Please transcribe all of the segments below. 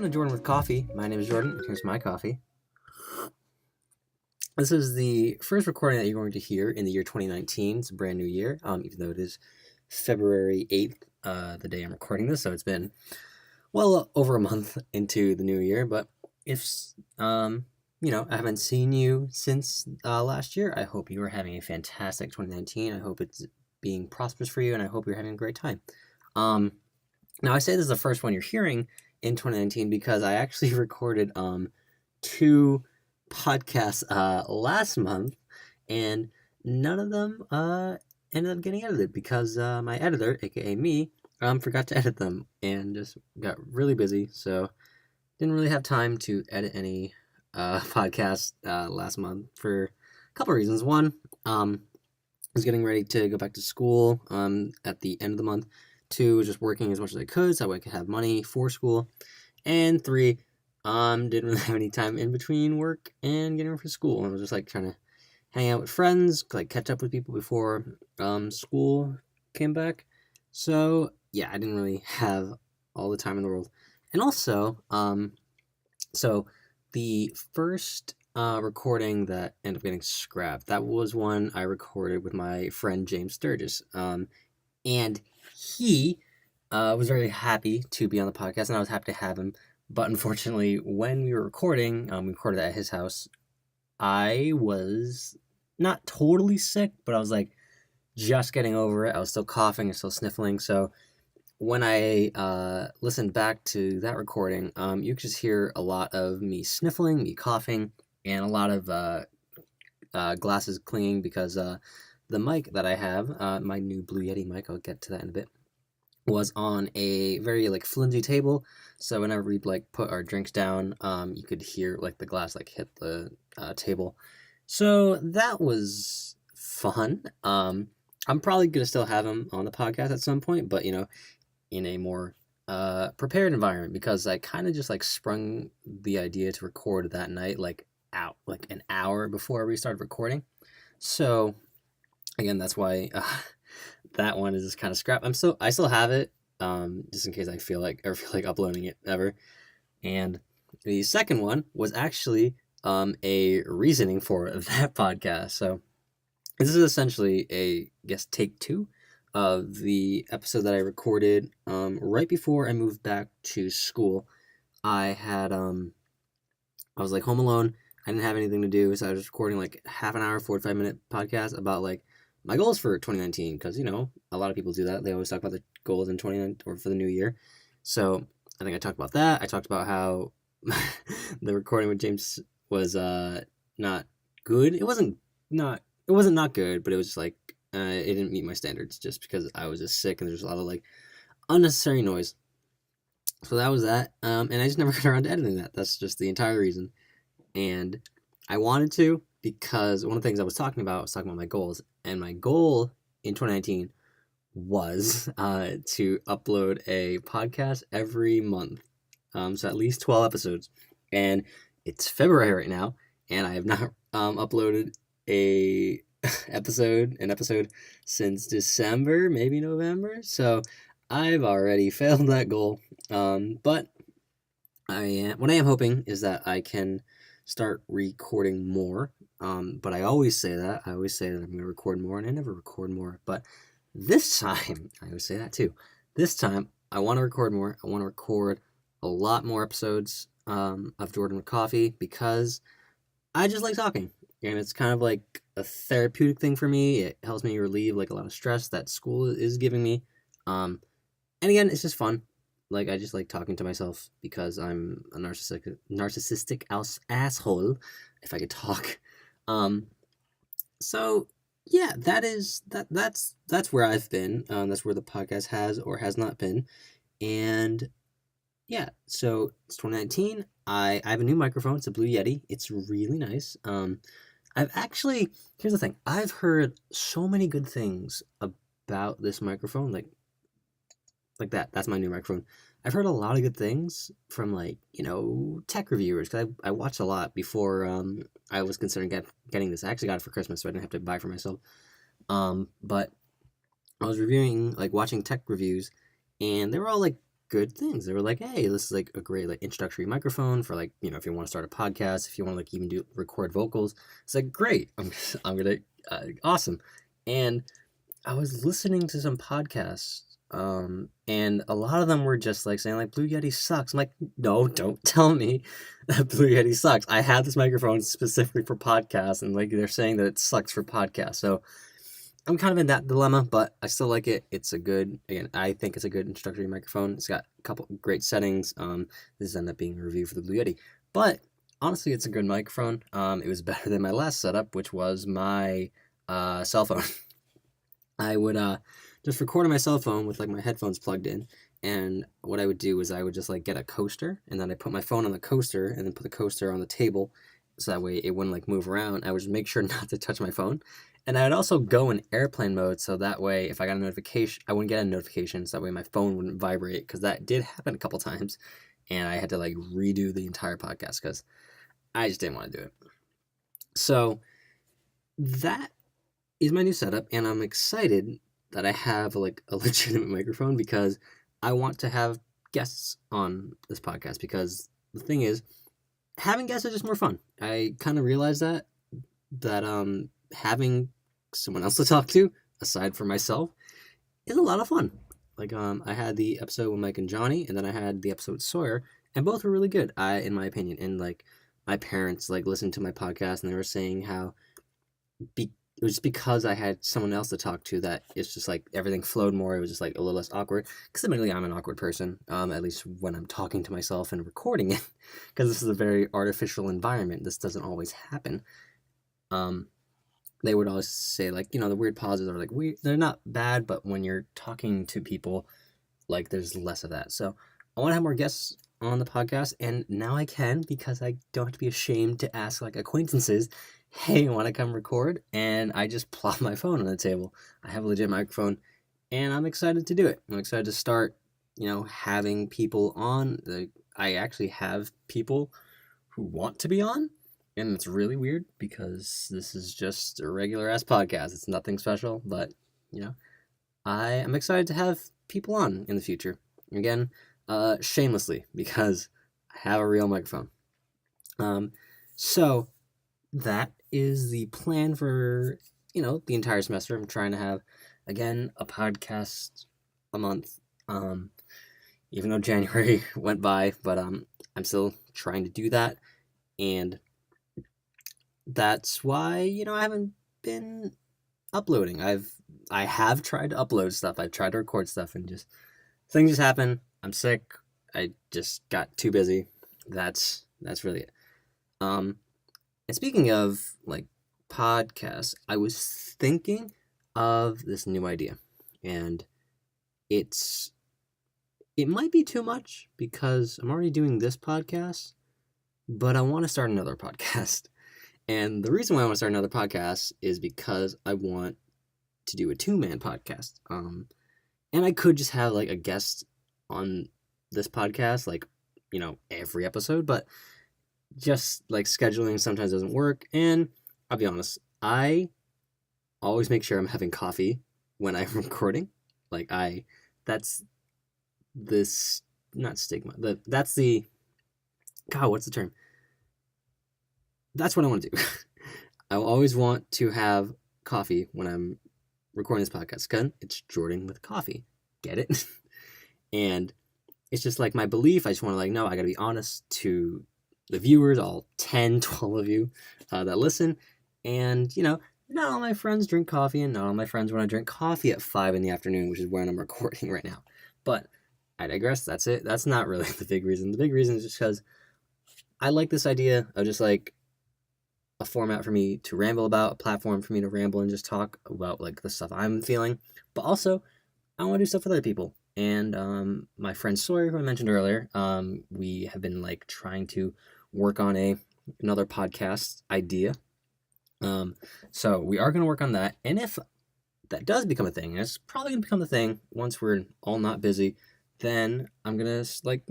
Welcome to Jordan with Coffee. My name is Jordan, and here's my coffee. This is the first recording that you're going to hear in the year 2019. It's a brand new year, even though it is February 8th, the day I'm recording this, so it's been well over a month into the new year. But if, I haven't seen you since last year, I hope you are having a fantastic 2019. I hope it's being prosperous for you, and I hope you're having a great time. Now, I say this is the first one you're hearing in 2019 because I actually recorded 2 podcasts last month, and none of them ended up getting edited because my editor, aka me, forgot to edit them and just got really busy, so didn't really have time to edit any podcasts last month for a couple of reasons. One, I was getting ready to go back to school at the end of the month. 2, just working as much as I could so I could have money for school. And 3, didn't really have any time in between work and getting ready for school. I was just like trying to hang out with friends, like catch up with people before school came back. So yeah, I didn't really have all the time in the world. And also, so the first recording that ended up getting scrapped, that was one I recorded with my friend James Sturgis. And he was very happy to be on the podcast, and I was happy to have him. But unfortunately, when we were recording, we recorded at his house, I was not totally sick, but I was like just getting over it. I was still coughing and still sniffling. So when I listened back to that recording, you could just hear a lot of me sniffling, me coughing, and a lot of glasses clinging because the mic that I have, my new Blue Yeti mic, I'll get to that in a bit, was on a very like flimsy table. So whenever we'd like put our drinks down, you could hear like the glass like hit the table. So that was fun. I'm probably gonna still have him on the podcast at some point, but in a more prepared environment, because I kind of just like sprung the idea to record that night like an hour before we started recording. So again, that's why that one is just kind of scrap. I still have it, just in case I feel like uploading it ever. And the second one was actually a reasoning for that podcast. So this is essentially take 2 of the episode that I recorded right before I moved back to school. I was like home alone. I didn't have anything to do, so I was recording like half an hour, 45-minute podcast about like my goals for 2019, because a lot of people do that. They always talk about their goals in 2019 or for the new year. So I think I talked about that. I talked about how the recording with James was not good. It wasn't not good, but it was just like it didn't meet my standards just because I was just sick and there's a lot of like unnecessary noise. So that was that. And I just never got around to editing that. That's just the entire reason. And I wanted to, because one of the things I was talking about my goals, and my goal in 2019 was to upload a podcast every month, so at least 12 episodes, and it's February right now, and I have not uploaded an episode since December, maybe November, so I've already failed that goal, but what I am hoping is that I can start recording more. But I always say that I'm going to record more, and I never record more. But this time, I always say that too. This time, I want to record more. I want to record a lot more episodes of Jordan with Coffee, because I just like talking. And it's kind of like a therapeutic thing for me. It helps me relieve like a lot of stress that school is giving me. And again, it's just fun. Like, I just like talking to myself because I'm a narcissistic asshole, if I could talk. So yeah, that's where I've been. That's where the podcast has or has not been. And yeah, so it's 2019. I have a new microphone. It's a Blue Yeti. It's really nice. Here's the thing. I've heard so many good things about this microphone, like that. That's my new microphone. I've heard a lot of good things from tech reviewers, because I watched a lot before I was considering getting this. I actually got it for Christmas, so I didn't have to buy it for myself. But I was watching tech reviews, and they were all like good things. They were like, hey, this is like a great like introductory microphone for like, if you want to start a podcast, if you want to like even record vocals. It's like, great. I'm gonna awesome. And I was listening to some podcasts, and a lot of them were just like saying like Blue Yeti sucks. I'm like, no, don't tell me that Blue Yeti sucks. I have this microphone specifically for podcasts, and like they're saying that it sucks for podcasts. So I'm kind of in that dilemma, but I still like it. I think it's a good introductory microphone. It's got a couple great settings. This ended up being a review for the Blue Yeti, but honestly, it's a good microphone. It was better than my last setup, which was my cell phone. I would just record on my cell phone with like my headphones plugged in, and what I would do is I would just like get a coaster, and then I put my phone on the coaster, and then put the coaster on the table, so that way it wouldn't like move around. I would just make sure not to touch my phone, and I would also go in airplane mode, so that way if I got a notification, I wouldn't get a notification, so that way my phone wouldn't vibrate, because that did happen a couple times, and I had to like redo the entire podcast because I just didn't want to do it. So that is my new setup, and I'm excited that I have like a legitimate microphone because I want to have guests on this podcast, because the thing is, having guests is just more fun. I kind of realized that having someone else to talk to aside from myself is a lot of fun. Like I had the episode with Mike and Johnny, and then I had the episode with Sawyer, and both were really good, in my opinion. And like my parents like listened to my podcast, and they were saying how it was just because I had someone else to talk to that it's just like everything flowed more. It was just like a little less awkward. Because admittedly, I'm an awkward person, at least when I'm talking to myself and recording it, because this is a very artificial environment. This doesn't always happen. They would always say like, the weird pauses are like weird. They're not bad, but when you're talking to people, like there's less of that. So I want to have more guests on the podcast, and now I can, because I don't have to be ashamed to ask like acquaintances, hey, want to come record? And I just plop my phone on the table. I have a legit microphone, and I'm excited to do it. I'm excited to start, having people on. I actually have people who want to be on, and it's really weird because this is just a regular ass podcast. It's nothing special, but I am excited to have people on in the future. Again, shamelessly, because I have a real microphone. So that is the plan for, the entire semester. I'm trying to have, again, a podcast a month, even though January went by, but I'm still trying to do that, and that's why, I haven't been uploading. I have tried to upload stuff. I've tried to record stuff, and things just happen. I'm sick. I just got too busy. That's really it. And speaking of like podcasts, I was thinking of this new idea, and it might be too much because I'm already doing this podcast, but I want to start another podcast. And the reason why I want to start another podcast is because I want to do a 2-man podcast. And I could just have like a guest on this podcast, like, every episode, but just like scheduling sometimes doesn't work. And I'll be honest, I always make sure I'm having coffee when I'm recording. Like that's this, not stigma, that's the, God, what's the term? That's what I want to do. I always want to have coffee when I'm recording this podcast, because it's Jordan with coffee. Get it? And it's just like my belief. I just want to like, no, I got to be honest to the viewers, all 10, 12 of you that listen. And, not all my friends drink coffee, and not all my friends want to drink coffee at 5 p.m, which is when I'm recording right now. But I digress. That's it. That's not really the big reason. The big reason is just because I like this idea of just like a format for me to ramble about, a platform for me to ramble and just talk about like the stuff I'm feeling. But also, I want to do stuff with other people. And my friend Sawyer, who I mentioned earlier, we have been like trying to work on another podcast idea. So we are going to work on that. And if that does become a thing, and it's probably going to become a thing once we're all not busy, then I'm going to like,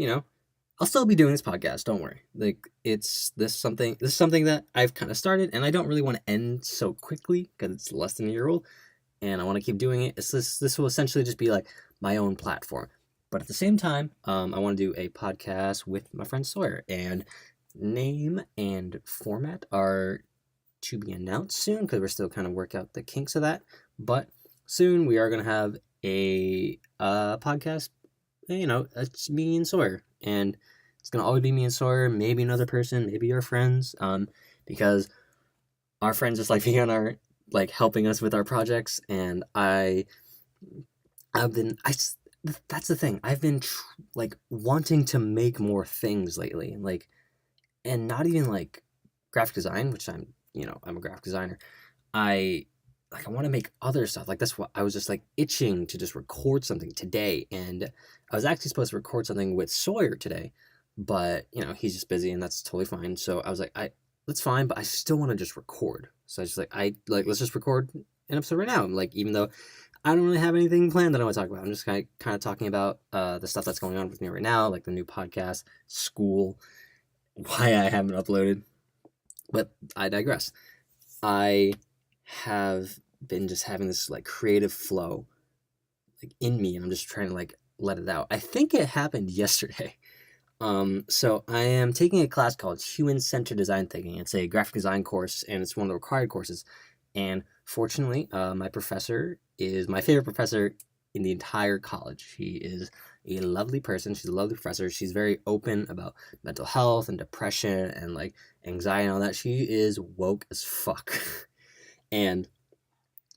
I'll still be doing this podcast. Don't worry. Like this is something that I've kind of started, and I don't really want to end so quickly because it's less than a year old, and I want to keep doing it. This will essentially just be like my own platform. But at the same time, I want to do a podcast with my friend Sawyer, and name and format are to be announced soon because we're still kind of work out the kinks of that. But soon we are going to have a podcast. It's me and Sawyer, and it's going to always be me and Sawyer. Maybe another person, maybe your friends, because our friends just like being on our helping us with our projects, and I've been that's the thing. I've been wanting to make more things lately, and not even graphic design, which I'm a graphic designer. I want to make other stuff. That's what I was just itching to just record something today, and I was actually supposed to record something with Sawyer today, but he's just busy, and that's totally fine. So I was that's fine, but I still want to just record. So I just let's just record an episode right now. Even though I don't really have anything planned that I want to talk about, I'm just kind of talking about the stuff that's going on with me right now, the new podcast, school, why I haven't uploaded. But I digress. I have been just having this creative flow in me, and I'm just trying to let it out. I think it happened yesterday. So I am taking a class called Human-Centered Design Thinking. It's a graphic design course, and it's one of the required courses. And fortunately, my professor is my favorite professor in the entire college. She is a lovely person. She's a lovely professor. She's very open about mental health and depression and anxiety and all that. She is woke as fuck. And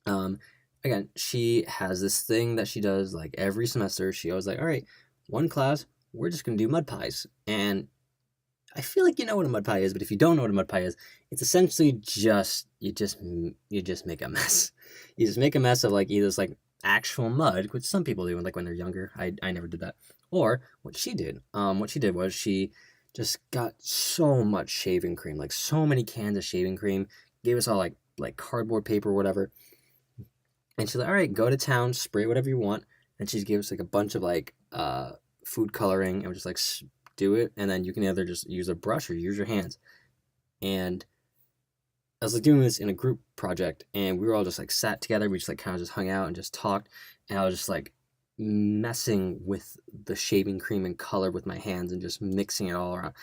again, she has this thing that she does every semester. She always all right, one class, we're just gonna do mud pies. And I feel you know what a mud pie is, but if you don't know what a mud pie is, it's essentially you just make a mess. You just make a mess of either this actual mud, which some people do when they're younger. I never did that. Or what she did. What she did was she just got so much shaving cream, so many cans of shaving cream, gave us all cardboard paper or whatever. And she's all right, go to town, spray whatever you want. And she gave us a bunch of food coloring, and we're just do it, and then you can either just use a brush or use your hands. And I was doing this in a group project, and we were all just sat together. We just kind of just hung out and just talked, and I was just messing with the shaving cream and color with my hands and just mixing it all around.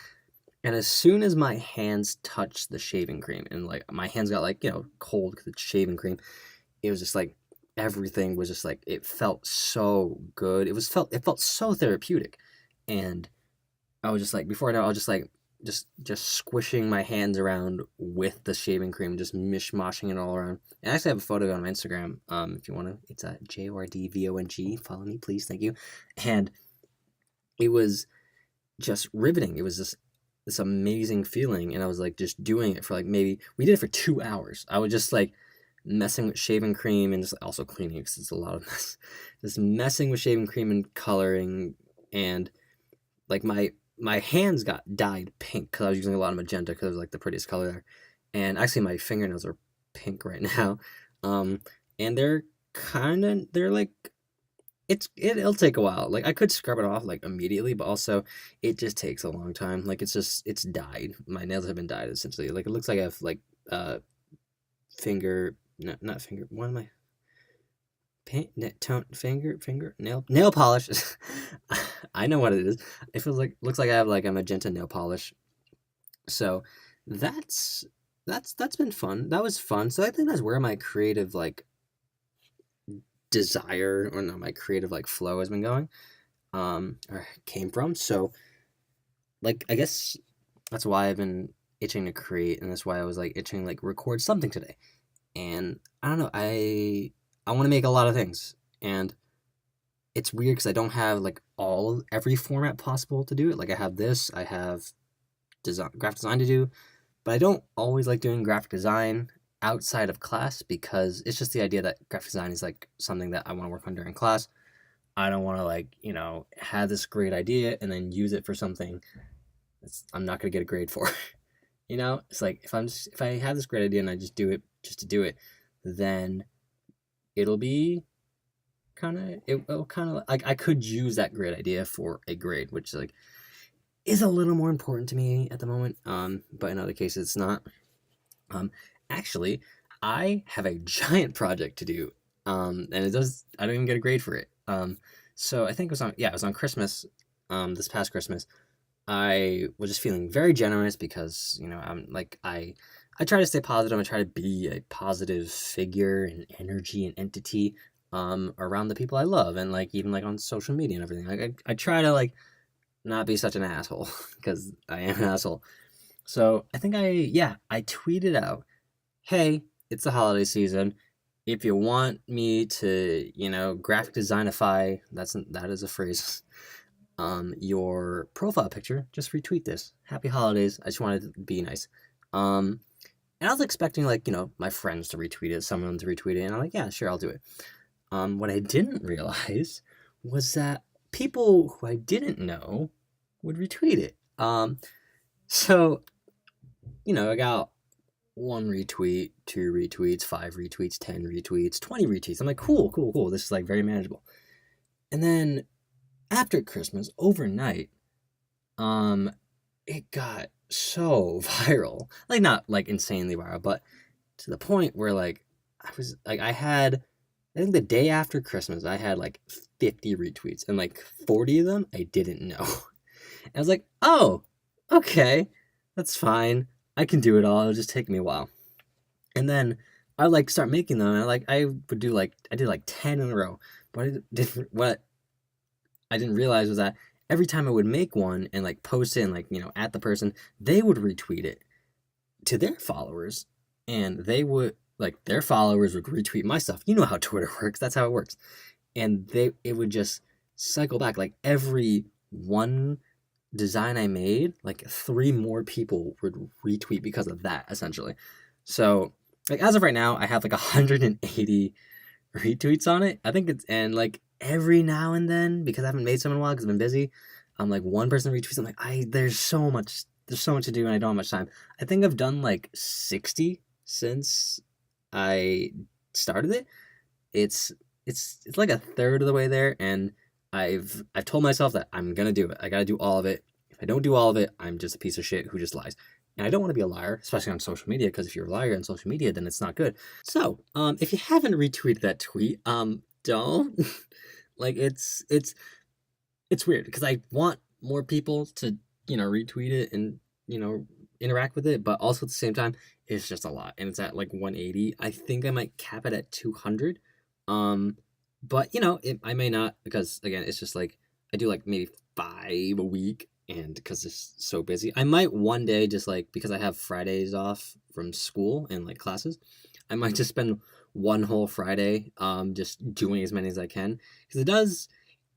And as soon as my hands touched the shaving cream, and my hands got cold because it's shaving cream, it was just everything was just it felt so good. It felt so therapeutic. And I was just before now I was just squishing my hands around with the shaving cream, just mishmashing it all around. And I actually have a photo on my Instagram. If you want to, it's at JORDVONG. Follow me, please, thank you. And it was just riveting. It was just this amazing feeling, and I was just doing it for maybe we did it for 2 hours. I was just messing with shaving cream and just also cleaning because it's a lot of mess. Just messing with shaving cream and coloring, and my hands got dyed pink because I was using a lot of magenta because it was the prettiest color there. And actually my fingernails are pink right now. And they're it'll take a while. I could scrub it off immediately, but also it just takes a long time. It's dyed. My nails have been dyed essentially. It looks like I have finger, no, not finger. What am I? Paint, nail polish. I know what it is. It feels looks like I have a magenta nail polish. So that's been fun. That was fun. So I think that's where my creative desire, or no, my creative flow has been going, or came from. So I guess that's why I've been itching to create, and that's why I was itching record something today. And I don't know, I want to make a lot of things, and it's weird because I don't have every format possible to do it. I have this, I have graphic design to do, but I don't always doing graphic design outside of class because it's just the idea that graphic design is something that I want to work on during class. I don't want to have this great idea and then use it for something I'm not going to get a grade for. It's if I have this great idea and I just do it just to do it, then it'll be it'll kind of I could use that great idea for a grade, which is a little more important to me at the moment. But in other cases it's not. Actually, I have a giant project to do. And I don't even get a grade for it. So I think it was on Christmas, this past Christmas. I was just feeling very generous because, I'm like I try to stay positive. I try to be a positive figure and energy and entity around the people I love, and like even like on social media and everything. Like I try to like not be such an asshole because I am an asshole. So I think I tweeted out, "Hey, it's the holiday season. If you want me to, graphic designify, that is a phrase, your profile picture, just retweet this. Happy holidays. I just wanted to be nice." Um, and I was expecting like, my friends to retweet it, someone to retweet it, and I'm like, yeah, sure, I'll do it. What I didn't realize was that people who I didn't know would retweet it. So, I got one retweet, two retweets, five retweets, 10 retweets, 20 retweets. I'm like, cool, cool, cool. This is like very manageable. And then after Christmas, overnight, um, it got so viral. Like not like insanely viral, but to the point where like I think the day after Christmas I had like 50 retweets and like 40 of them I didn't know. And I was like, "Oh, okay. That's fine. I can do it all. It'll just take me a while." And then I like start making them and I did like 10 in a row. What I didn't realize was that every time I would make one and like post it and like, at the person, they would retweet it to their followers, and they would like their followers would retweet my stuff. You know how Twitter works. That's how it works. And it would just cycle back like every one design I made, like three more people would retweet because of that essentially. So, like as of right now, I have like 180 retweets on it. I think it's and like every now and then because I haven't made some in a while because I've been busy. I'm like one person retweets. I'm like there's so much to do and I don't have much time. I think I've done like 60 since I started it. It's like a third of the way there, and I've told myself that I'm gonna do it. I gotta do all of it. If I don't do all of it, I'm just a piece of shit who just lies. And I don't want to be a liar, especially on social media, because if you're a liar on social media, then it's not good. So, if you haven't retweeted that tweet, don't. Like it's weird because I want more people to retweet it and interact with it, but also at the same time, it's just a lot, and it's at like 180. I think I might cap it at 200. But I may not because again, it's just like I do like maybe 5 a week, and because it's so busy, I might one day just like because I have Fridays off from school and like classes, I might just spend one whole Friday just doing as many as I can because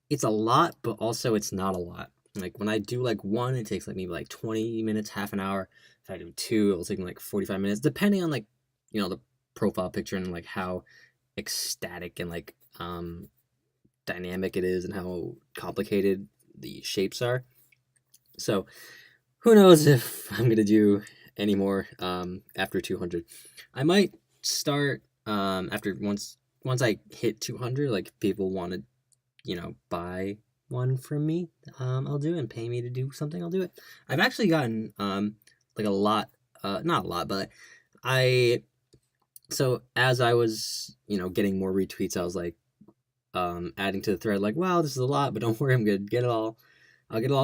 it's a lot, but also it's not a lot. Like when I do like one, it takes like maybe like 20 minutes, half an hour. If I do two, it'll take me like 45 minutes, depending on like, the profile picture and like how ecstatic and like dynamic it is and how complicated the shapes are. So who knows if I'm gonna do any more after 200. I might start after once I hit 200, like people want to buy one from me, I'll do it, and pay me to do something, I'll do it. I've actually gotten like a lot, not a lot, but I so as I was getting more retweets, I was like adding to the thread like, wow, this is a lot, but don't worry, I'll get it all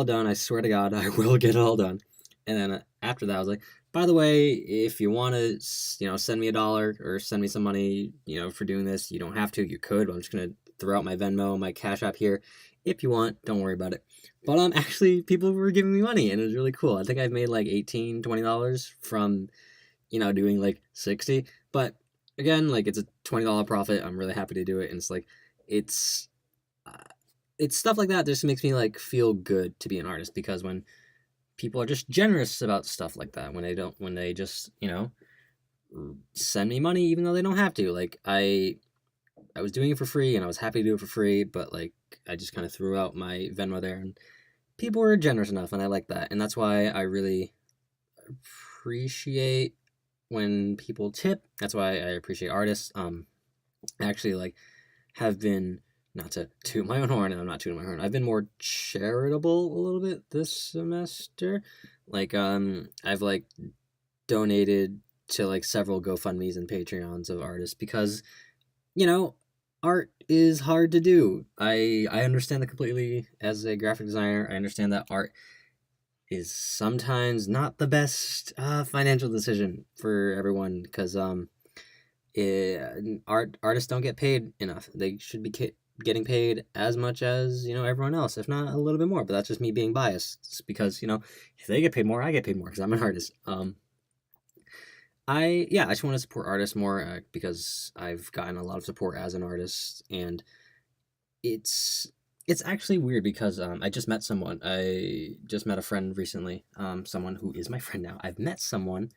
done. I swear to God, I will get it all done. And then after that, I was like, by the way, if you want to, send me $1 or send me some money, for doing this, you don't have to. You could, but I'm just gonna throw out my Venmo, my Cash App here. If you want, don't worry about it. But actually, people were giving me money, and it was really cool. I think I've made like $18, $20 from, doing like 60. But again, like it's a $20 profit. I'm really happy to do it, and it's like, it's uh, it's stuff like that just makes me like feel good to be an artist because when people are just generous about stuff like that, when they just send me money even though they don't have to, like I was doing it for free and I was happy to do it for free, but like I just kind of threw out my Venmo there, and people were generous enough, and I like that, and that's why I really appreciate when people tip. That's why I appreciate artists. I actually like have been, not to toot my own horn, and I'm not tooting my horn. I've been more charitable a little bit this semester. Like I've like donated to like several GoFundMe's and Patreons of artists because you know art is hard to do. I understand that completely. As a graphic designer, I understand that art is sometimes not the best financial decision for everyone, because artists don't get paid enough. They should be getting paid as much as, everyone else, if not a little bit more. But that's just me being biased. It's because, if they get paid more, I get paid more because I'm an artist. I just want to support artists more, because I've gotten a lot of support as an artist, and it's it's actually weird because I just met someone. I just met a friend recently. Someone who is my friend now. I've met someone.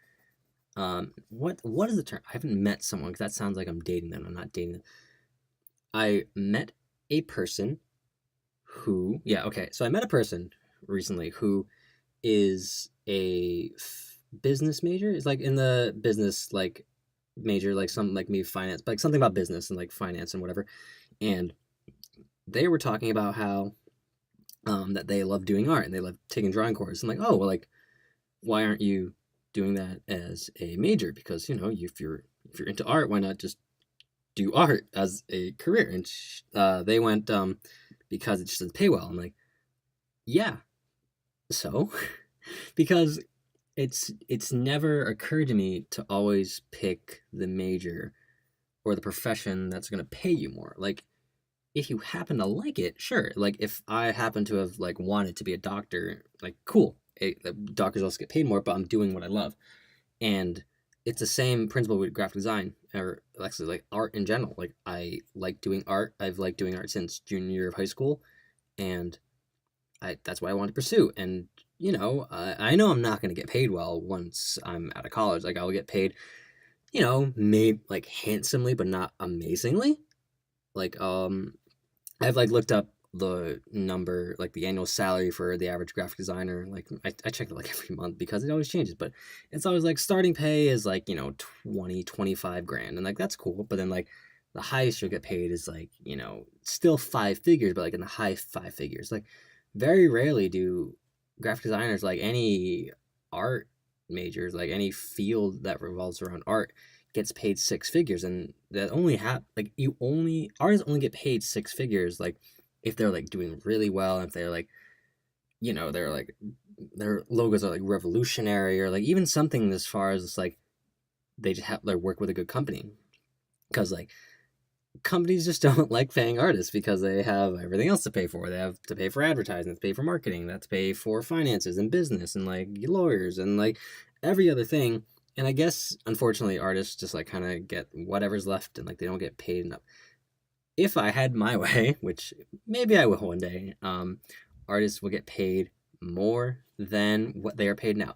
What is the term? I haven't met someone because that sounds like I'm dating them. I'm not dating them. I met a person who, yeah, okay. So I met a person recently who is a business major. Is like in the business like major, like some like me finance, like something about business and like finance and whatever. And they were talking about how that they love doing art and they love taking drawing courses. I'm like, oh well, like why aren't you doing that as a major? Because if you're into art, why not just do art as a career? And they went because it just doesn't pay well. I'm like, yeah, so because it's never occurred to me to always pick the major or the profession that's going to pay you more. Like if you happen to like it, sure. Like if I happen to have like wanted to be a doctor, like cool. Doctors also get paid more, but I'm doing what I love. And it's the same principle with graphic design, or actually like art in general. Like I like doing art. I've liked doing art since junior year of high school, and that's what I want to pursue. And I know I'm not going to get paid well once I'm out of college. Like I'll get paid, maybe like handsomely, but not amazingly. Like I've like looked up the number, like the annual salary for the average graphic designer. Like I check it like every month because it always changes, but it's always like starting pay is like 25 grand, and like that's cool. But then like the highest you'll get paid is like still five figures, but like in the high five figures. Like very rarely do graphic designers, like any art majors, like any field that revolves around art, gets paid six figures. And that only like artists only get paid six figures like if they're like doing really well, if they're like they're like their logos are like revolutionary, or like even something as far as it's like they just have they work with a good company. Because like companies just don't like paying artists because they have everything else to pay for. They have to pay for advertising, to pay for marketing, that's pay for finances and business and like lawyers and like every other thing. And I guess unfortunately artists just like kind of get whatever's left, and like they don't get paid enough. If I had my way, which maybe I will one day, artists will get paid more than what they are paid now.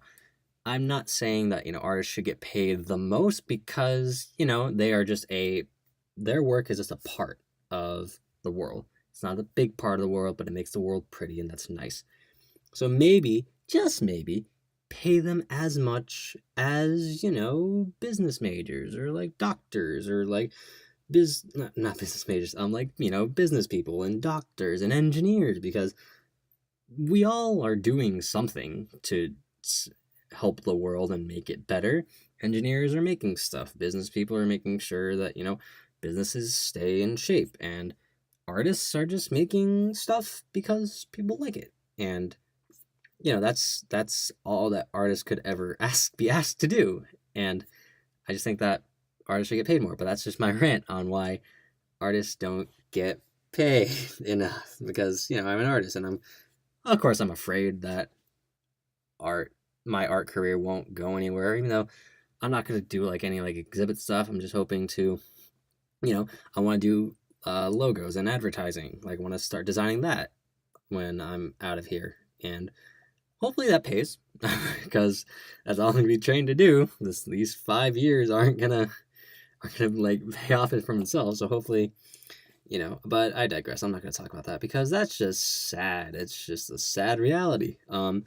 I'm not saying that artists should get paid the most, because they are just their work is just a part of the world. It's not a big part of the world, but it makes the world pretty, and that's nice. So maybe, just maybe, pay them as much as business majors, or like doctors, or like not business majors, like business people and doctors and engineers, because we all are doing something to help the world and make it better. Engineers are making stuff, business people are making sure that businesses stay in shape, and artists are just making stuff because people like it. And that's all that artists could ever be asked to do. And I just think that artists should get paid more. But that's just my rant on why artists don't get paid enough, because I'm an artist, and I'm afraid that my art career won't go anywhere, even though I'm not going to do like any like exhibit stuff. I'm just hoping to I want to do logos and advertising. Like I want to start designing that when I'm out of here, and hopefully that pays, because that's all I'm gonna be trained to do. These 5 years aren't gonna like pay off it from themselves. So hopefully, But I digress. I'm not gonna talk about that because that's just sad. It's just a sad reality. What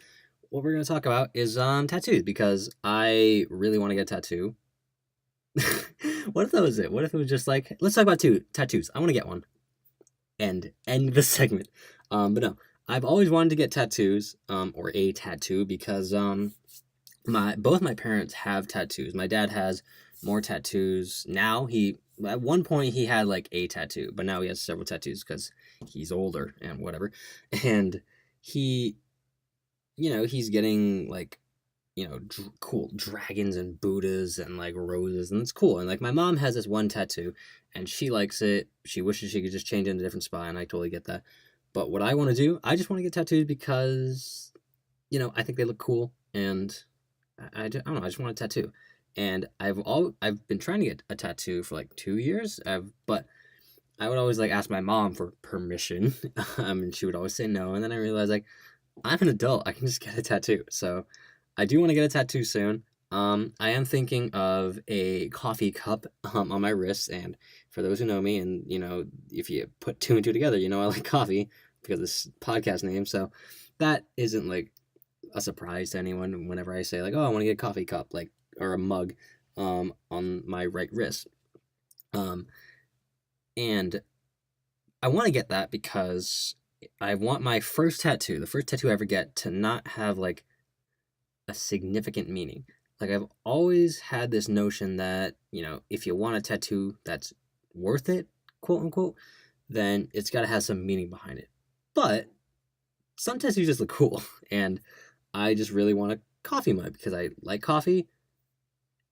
we're gonna talk about is tattoos, because I really want to get a tattoo. What if that was it? What if it was just like, let's talk about tattoos. I want to get one and end the segment. But no, I've always wanted to get tattoos, or a tattoo, because both my parents have tattoos. My dad has more tattoos now. He at one point he had like a tattoo, but now he has several tattoos because he's older and whatever. And he, he's getting like, cool dragons and Buddhas and like roses, and it's cool. And like my mom has this one tattoo, and she likes it. She wishes she could just change it into a different spot, and I totally get that. But what I want to do, I just want to get tattoos because, I think they look cool, and I don't know, I just want a tattoo. And I've been trying to get a tattoo for like 2 years. But I would always like ask my mom for permission, and she would always say no. And then I realized like I'm an adult, I can just get a tattoo. So I do want to get a tattoo soon. I am thinking of a coffee cup on my wrist, and for those who know me, and if you put two and two together, I like coffee because of this podcast name. So that isn't like a surprise to anyone whenever I say like, oh, I want to get a coffee cup, like, or a mug, on my right wrist. And I want to get that because I want my first tattoo, the first tattoo I ever get, to not have like a significant meaning. Like I've always had this notion that, if you want a tattoo that's worth it, quote unquote, then it's got to have some meaning behind it. But some tattoos just look cool, and I just really want a coffee mug because I like coffee,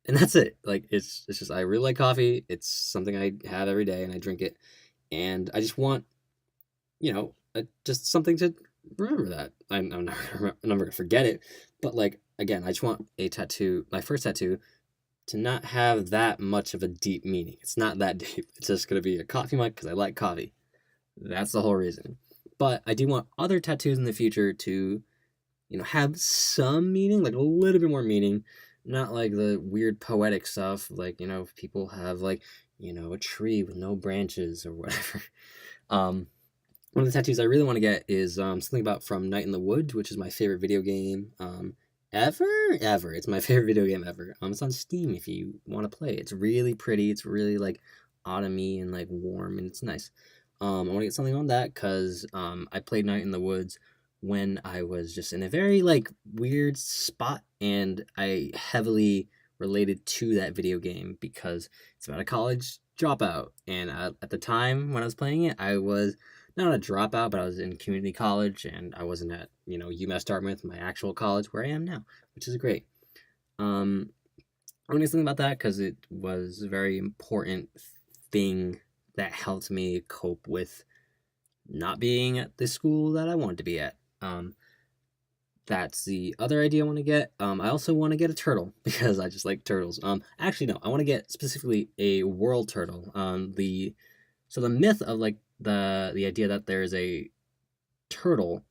and that's it. Like it's just I really like coffee. It's something I have every day, and I drink it, and I just want, just something to remember that. I'm never gonna forget it, but like again, I just want a tattoo, my first tattoo, to not have that much of a deep meaning. It's not that deep. It's just gonna be a coffee mug because I like coffee. That's the whole reason. But I do want other tattoos in the future to, have some meaning, like a little bit more meaning, not like the weird poetic stuff, like, people have like, a tree with no branches or whatever. One of the tattoos I really want to get is something about From Night in the Woods, which is my favorite video game ever. It's my favorite video game ever. It's on Steam if you want to play. It's really pretty. It's really like autumny and like warm, and it's nice. I want to get something on that because I played Night in the Woods when I was just in a very like weird spot, and I heavily related to that video game because it's about a college dropout. And at the time when I was playing it, I was not a dropout, but I was in community college, and I wasn't at UMass Dartmouth, my actual college where I am now, which is great. I want to say something about that because it was a very important thing that helped me cope with not being at the school that I wanted to be at. That's the other idea I want to get. I also want to get a turtle because I just like turtles. Actually no, I want to get specifically a world turtle. The myth of like the idea that there is a turtle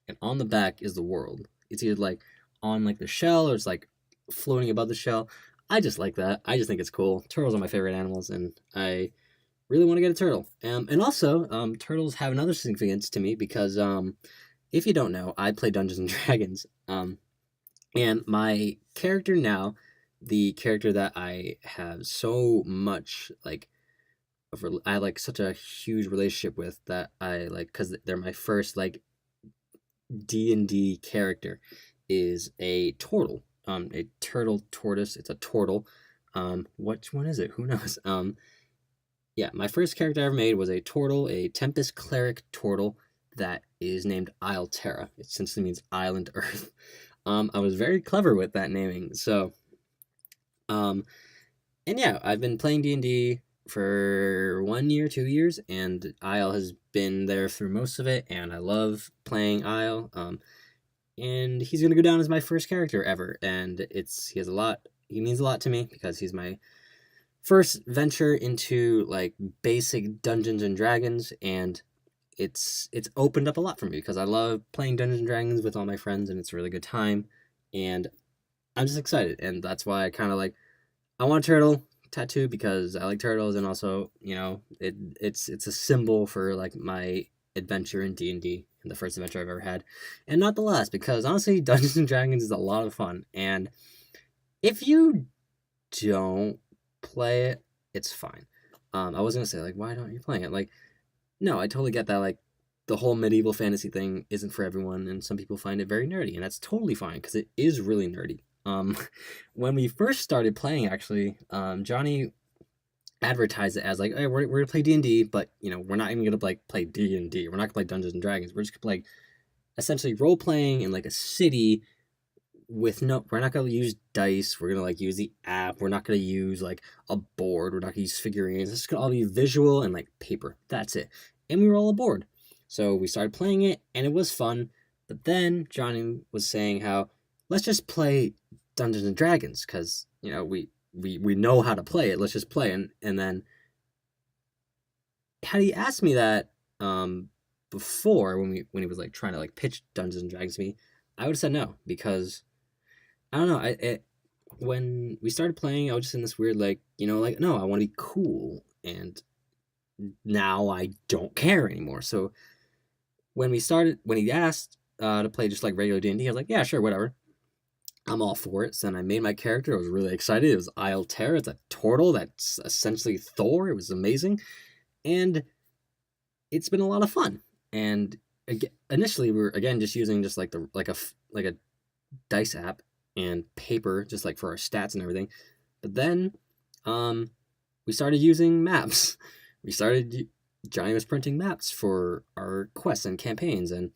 and on the back is the world. It's either like on like the shell or it's like floating above the shell. I just like that. I just think it's cool. Turtles are my favorite animals, and I really want to get a turtle. And also, turtles have another significance to me because, if you don't know, I play Dungeons and Dragons. And my character now, the character that I have so much like, I have like such a huge relationship with, that I like because they're my first like D&D character, is a turtle. A turtle tortoise. It's a turtle. Which one is it? Who knows? Yeah, my first character I ever made was a turtle, a Tempest Cleric turtle that is named Isle Terra. It simply means Island Earth. I was very clever with that naming. So, and yeah, I've been playing D&D for 1 year, 2 years, and Isle has been there through most of it, and I love playing Isle. And he's gonna go down as my first character ever, and he means a lot to me because he's my first venture into like basic Dungeons and Dragons, and it's opened up a lot for me because I love playing Dungeons and Dragons with all my friends, and it's a really good time, and I'm just excited, and that's why I kind of like, I want a turtle tattoo because I like turtles, and also it's a symbol for like my adventure in D&D, and the first adventure I've ever had, and not the last, because honestly Dungeons and Dragons is a lot of fun, and if you don't play it, it's fine. I was gonna say like, why don't you play it? Like, no, I totally get that. Like, the whole medieval fantasy thing isn't for everyone, and some people find it very nerdy, and that's totally fine because it is really nerdy. When we first started playing, actually, Johnny advertise it as like, hey, we're gonna play D&D, but we're not even gonna like play D&D. We're not gonna play Dungeons and Dragons. We're just gonna play essentially role playing in like a city with no. We're not gonna use dice. We're gonna like use the app. We're not gonna use like a board. We're not gonna use figurines. It's gonna all be visual and like paper. That's it. And we were all aboard. So we started playing it, and it was fun. But then Johnny was saying how let's just play Dungeons and Dragons because we know how to play it. Let's just play. And then had he asked me that before when he was like trying to like pitch Dungeons and Dragons to me, I would have said no because I don't know. When we started playing, I was just in this weird like like no, I want to be cool, and now I don't care anymore. So when he asked to play just like regular D&D, I was like, yeah, sure, whatever. I'm all for it. So then I made my character. I was really excited. It was Ylter. It's a turtle that's essentially Thor. It was amazing. And it's been a lot of fun. And initially we were again just using just like a dice app and paper just like for our stats and everything. But then we started using maps. Johnny was printing maps for our quests and campaigns, and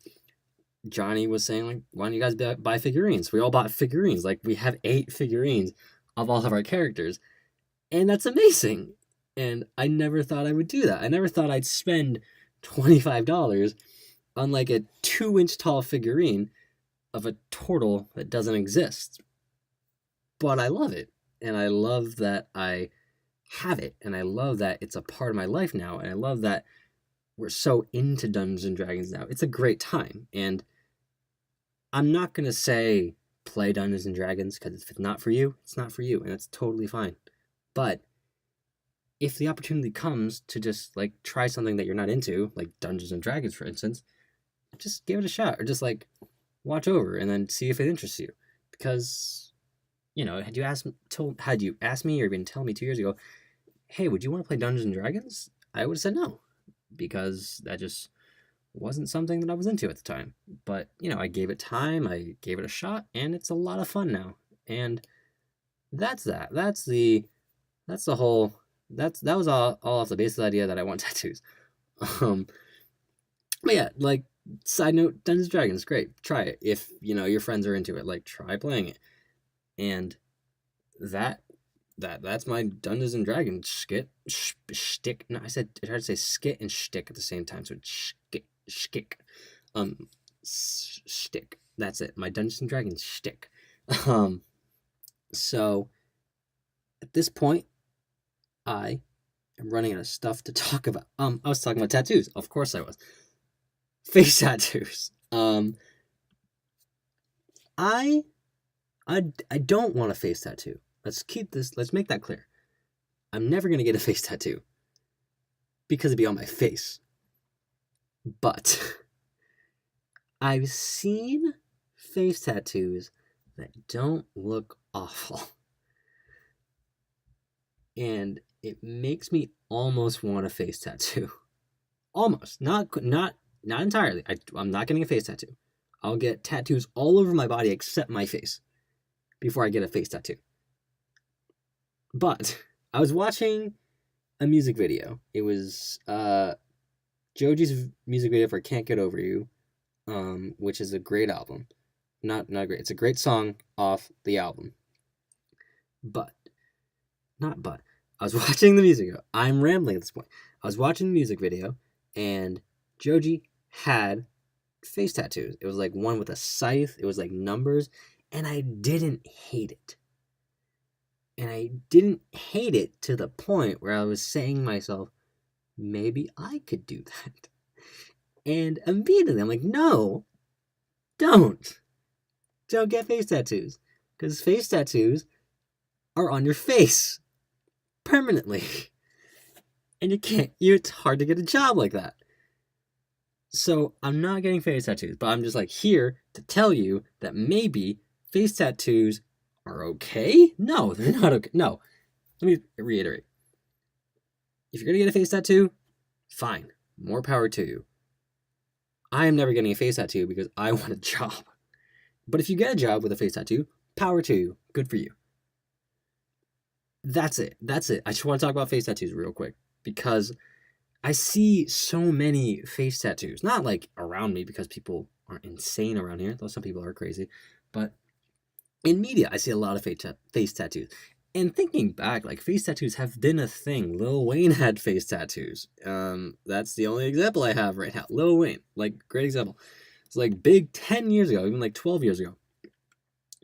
Johnny was saying like, why don't you guys buy figurines? We all bought figurines. Like we have 8 figurines of all of our characters. And that's amazing. And I never thought I would do that. I never thought I'd spend $25 on like a 2-inch tall figurine of a turtle that doesn't exist. But I love it. And I love that I have it. And I love that it's a part of my life now. And I love that we're so into Dungeons and Dragons now. It's a great time. And I'm not going to say play Dungeons and Dragons because if it's not for you, it's not for you. And that's totally fine. But if the opportunity comes to just like try something that you're not into, like Dungeons and Dragons, for instance, just give it a shot or just like watch over and then see if it interests you. Because, had you asked me or even tell me 2 years ago, hey, would you want to play Dungeons and Dragons? I would have said no because that just wasn't something that I was into at the time. But, I gave it time, I gave it a shot, and it's a lot of fun now. And that's that. That was all off the basis idea that I want tattoos. But yeah, like side note, Dungeons and Dragons, great. Try it. If your friends are into it, like try playing it. And that's my Dungeons and Dragons shtick. No, I tried to say skit and shtick at the same time, so shtick. Shtick. That's it. My Dungeons and Dragons shtick. So at this point, I am running out of stuff to talk about. I was talking about tattoos. Of course I was. Face tattoos. I don't want a face tattoo. Let's make that clear. I'm never going to get a face tattoo because it'd be on my face. But I've seen face tattoos that don't look awful. And it makes me almost want a face tattoo. Almost. Not entirely. I'm not getting a face tattoo. I'll get tattoos all over my body except my face before I get a face tattoo. But I was watching a music video. It was Joji's music video for Can't Get Over You, which is a great album. Not great. It's a great song off the album. I was watching the music video. I'm rambling at this point. I was watching the music video, and Joji had face tattoos. It was like one with a scythe. It was like numbers, and I didn't hate it. And I didn't hate it to the point where I was saying to myself, maybe I could do that. And immediately I'm like, no, don't get face tattoos. Because face tattoos are on your face permanently. And it's hard to get a job like that. So I'm not getting face tattoos, but I'm just like here to tell you that maybe face tattoos are okay? No, they're not okay. No. Let me reiterate. If you're going to get a face tattoo, fine. More power to you. I am never getting a face tattoo because I want a job. But if you get a job with a face tattoo, power to you. Good for you. that's it. That's it. I just want to talk about face tattoos real quick because I see so many face tattoos. Not like around me because people are insane around here, though some people are crazy. But in media, I see a lot of face tattoos. And thinking back, like face tattoos have been a thing. Lil Wayne had face tattoos. That's the only example I have right now. Lil Wayne, like great example. It's like big 10 years ago, even like 12 years ago,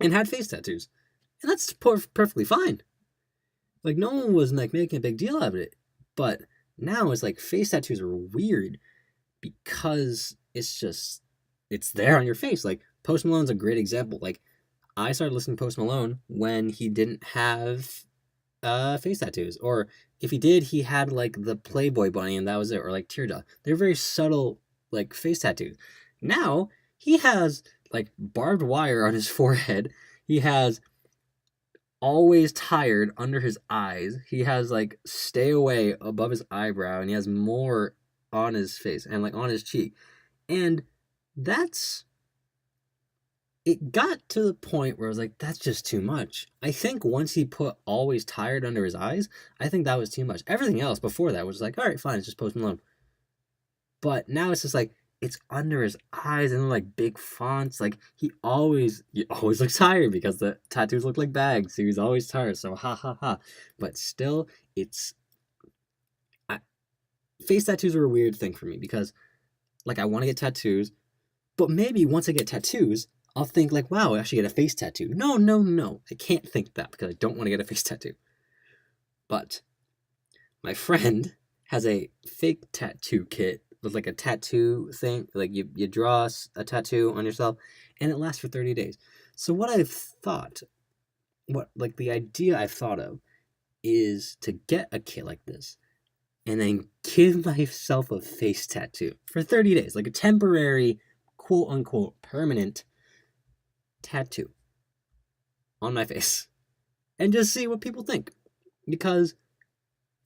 and had face tattoos, and that's perfectly fine. Like no one was like making a big deal out of it, but now it's like face tattoos are weird because it's there on your face. Like Post Malone's a great example. Like I started listening to Post Malone when he didn't have face tattoos, or if he did, he had like the Playboy bunny and that was it, or like teardrop. They're very subtle like face tattoos. Now he has like barbed wire on his forehead. He has always tired under his eyes. He has like stay away above his eyebrow, and he has more on his face and like on his cheek. And that's it got to the point where I was like, that's just too much. I think once he put always tired under his eyes, I think that was too much. Everything else before that was like, all right, fine, it's just Post Malone. But now it's just like it's under his eyes and like big fonts. Like he always looks tired because the tattoos look like bags. He was always tired. So ha ha ha. But still, it's face tattoos are a weird thing for me because like I want to get tattoos, but maybe once I get tattoos, I'll think like, wow, I should get a face tattoo. No, no, no. I can't think that because I don't want to get a face tattoo. But my friend has a fake tattoo kit with like a tattoo thing. Like you draw a tattoo on yourself and it lasts for 30 days. So what I've thought, the idea I've thought of is to get a kit like this and then give myself a face tattoo for 30 days, like a temporary, quote unquote, permanent tattoo on my face and just see what people think. Because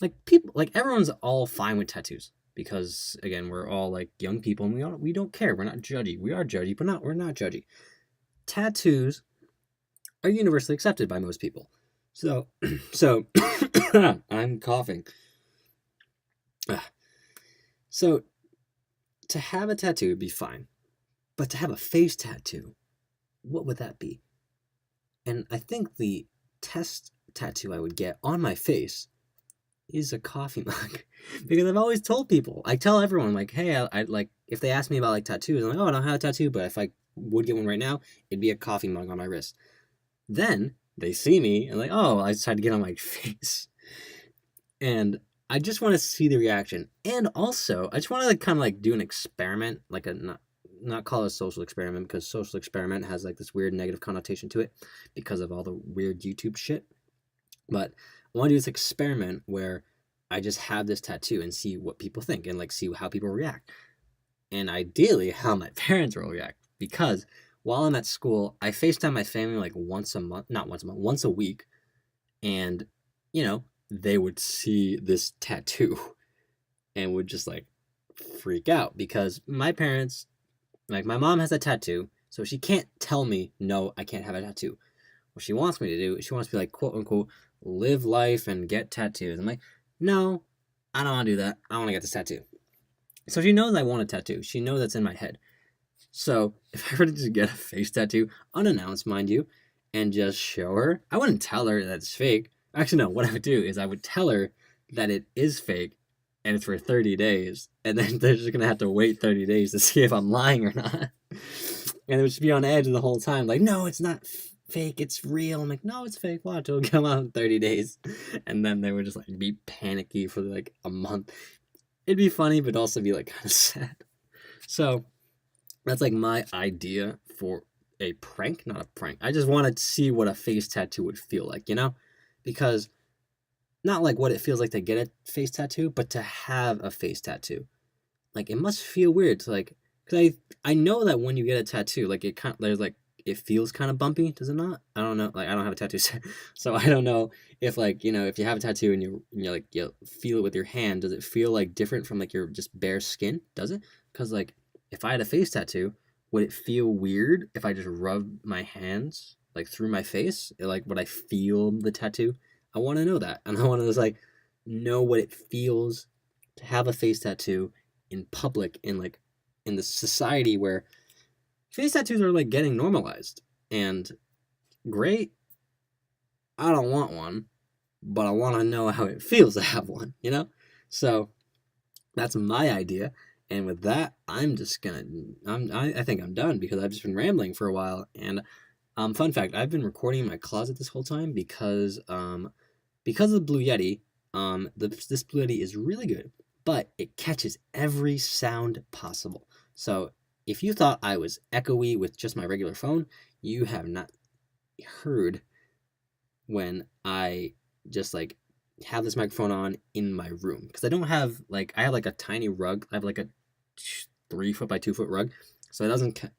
everyone's all fine with tattoos because again, we're all like young people and we don't care. We're not judgy. We are judgy, but we're not judgy. Tattoos are universally accepted by most people. So I'm coughing. So to have a tattoo would be fine, but to have a face tattoo, what would that be? And I think the test tattoo I would get on my face is a coffee mug. Because I've always told people, I tell everyone, like, hey, I like, if they ask me about like tattoos, I'm like, oh, I don't have a tattoo, but if I would get one right now, it'd be a coffee mug on my wrist. Then they see me and like, oh, I decided to get on my face. And I just want to see the reaction. And also, I just want to like kind of like do an experiment, like a not call it a social experiment because social experiment has like this weird negative connotation to it because of all the weird YouTube shit. But I want to do this experiment where I just have this tattoo and see what people think and like see how people react. And ideally how my parents will react. Because while I'm at school, I FaceTime my family like once a week. And, they would see this tattoo and would just like freak out because my parents, like my mom has a tattoo, so she can't tell me, no, I can't have a tattoo. What she wants me to do, she wants me to like, quote unquote, live life and get tattoos. I'm like, no, I don't want to do that. I want to get this tattoo. So she knows I want a tattoo. She knows that's in my head. So if I were to just get a face tattoo, unannounced, mind you, and just show her, I wouldn't tell her that it's fake. Actually, no, what I would do is I would tell her that it is fake and it's for 30 days. And then they're just going to have to wait 30 days to see if I'm lying or not. And it would just be on edge the whole time. Like, no, it's not fake. It's real. I'm like, no, it's fake. Watch, it'll come out in 30 days. And then they would just like be panicky for like a month. It'd be funny, but also be like kind of sad. So that's like my idea for a prank, not a prank. I just wanted to see what a face tattoo would feel like, because not like what it feels like to get a face tattoo, but to have a face tattoo. Like it must feel weird to like, cause I know that when you get a tattoo, like it feels kind of bumpy, does it not? I don't know. Like I don't have a tattoo, so I don't know if like, if you have a tattoo and you're like, you feel it with your hand, does it feel like different from like your just bare skin? Does it? Cause like if I had a face tattoo, would it feel weird if I just rubbed my hands like through my face? Like would I feel the tattoo? I want to know that, and I want to just like know what it feels to have a face tattoo in public, in like in the society where face tattoos are like getting normalized. And great, I don't want one, but I want to know how it feels to have one, you know? So that's my idea. And with that, I'm just gonna, I think I'm done because I've just been rambling for a while. And fun fact, I've been recording in my closet this whole time because of the Blue Yeti. This Blue Yeti is really good, but it catches every sound possible. So if you thought I was echoey with just my regular phone, you have not heard when I just like have this microphone on in my room, because I don't have like, I have like a tiny rug. I have like a 3 foot by 2 foot rug, so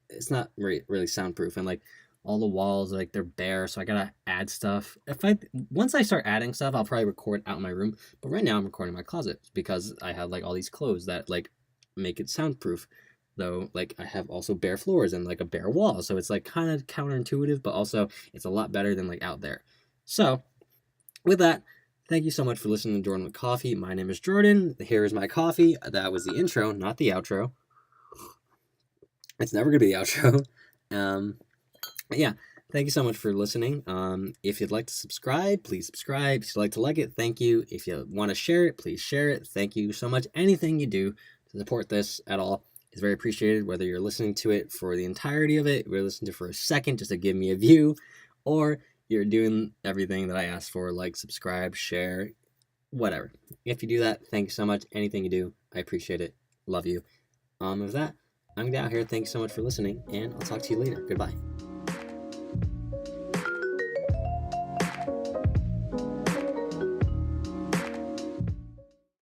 it's not really soundproof, and like all the walls like they're bare, so I gotta add stuff. Once I start adding stuff, I'll probably record out in my room, but right now I'm recording in my closet because I have like all these clothes that like make it soundproof, though like I have also bare floors and like a bare wall, so it's like kind of counterintuitive, but also it's a lot better than like out there. So with that, thank you so much for listening to Jordan with Coffee. My name is Jordan. Here is my coffee. That was the intro, not the outro. It's never gonna be the outro. Yeah, thank you so much for listening. If you'd like to subscribe, please subscribe. If you'd like it, thank you. If you want to share it, please share it. Thank you so much. Anything you do to support this at all is very appreciated, whether you're listening to it for the entirety of it, or you're listening to it for a second just to give me a view, or you're doing everything that I asked for, like subscribe, share, whatever. If you do that, thank you so much. Anything you do, I appreciate it. Love you. With that, I'm gonna get out here. Thanks so much for listening, and I'll talk to you later. Goodbye.